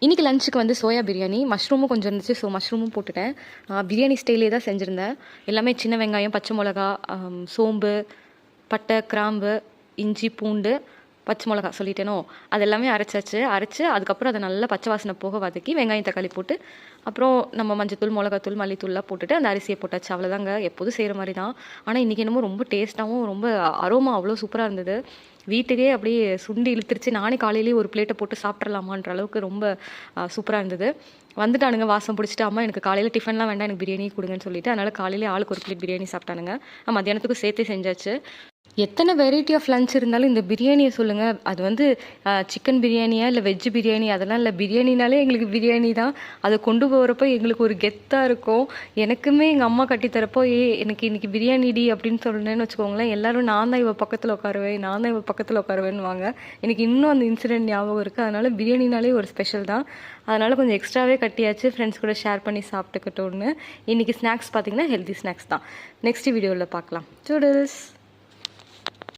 இன்றைக்கி லஞ்சுக்கு வந்து சோயா பிரியாணி, மஷ்ரூமும் கொஞ்சம் இருந்துச்சு. ஸோ மஷ்ரூமும் போட்டுட்டேன். பிரியாணி ஸ்டைலே தான் செஞ்சுருந்தேன். எல்லாமே சின்ன வெங்காயம், பச்சை மிளகா, சோம்பு, பட்டை, கிராம்பு, இஞ்சி, பூண்டு, பச்சை மிளகா சொல்லிட்டேனோ, அது எல்லாமே அரைச்சாச்சு. அரைச்சி அதுக்கப்புறம் அதை நல்லா பச்சை வாசனை போக வதக்கி வெங்காயம் தக்காளி போட்டு, அப்புறம் நம்ம மஞ்சத்தூள், மிளகாத்தூள், மல்லித்தூள்லாம் போட்டுட்டு அந்த அரிசியை போட்டாச்சு. அவ்வளோதாங்க, எப்போதும் செய்கிற மாதிரி தான். ஆனால் இன்றைக்கி என்னமோ ரொம்ப டேஸ்ட்டாகவும் ரொம்ப அரோமா அவ்வளோ சூப்பராக இருந்தது. வீட்டுக்கே அப்படியே சுண்டி இழுத்துருச்சு. நானே காலையிலேயே ஒரு பிளேட்டை போட்டு சாப்பிட்றலாமான்ற அளவுக்கு ரொம்ப சூப்பராக இருந்தது. வந்துட்டானுங்க வாசம் பிடிச்சிட்டு, அம்மா எனக்கு காலையில் டிஃபன்லாம் வேண்டாம், எனக்கு பிரியாணி கொடுங்கன்னு சொல்லிட்டு, அதனால் காலையிலே ஆளுக்கு ஒரு பிளேட் பிரியாணி சாப்பிட்டானுங்க. மத்தியானத்துக்கும் சேர்த்தே செஞ்சாச்சு. எத்தனை வெரைட்டி ஆஃப் லஞ்ச் இருந்தாலும் இந்த பிரியாணியை சொல்லுங்கள். அது வந்து சிக்கன் பிரியாணியா இல்லை வெஜ் பிரியாணி அதெல்லாம் இல்லை, பிரியாணினாலே எங்களுக்கு பிரியாணி தான். அதை கொண்டு போகிறப்போ எங்களுக்கு ஒரு கெத்தாக இருக்கும். எனக்குமே எங்கள் அம்மா கட்டித்தரப்போ எனக்கு இன்றைக்கி பிரியாணிடி அப்படின்னு சொன்னேன்னு வச்சுக்கோங்களேன், எல்லோரும் நான் தான் இவ பக்கத்தில் உட்காருவேன், நான் தான் இவ பக்கத்தில் உட்காருவேன்னுவாங்க. எனக்கு இன்னும் அந்த இன்சிடென்ட் ஞாபகம் இருக்குது. அதனால் பிரியாணினாலே ஒரு ஸ்பெஷல் தான். அதனால் கொஞ்சம் எக்ஸ்ட்ராவே கட்டியாச்சு, ஃப்ரெண்ட்ஸ் கூட ஷேர் பண்ணி சாப்பிட்டுக்கிட்டோன்னு. இன்றைக்கி ஸ்நாக்ஸ் பார்த்திங்கன்னா ஹெல்தி ஸ்நாக்ஸ் தான். நெக்ஸ்ட் வீடியோவில் பார்க்கலாம். சூடல்ஸ்.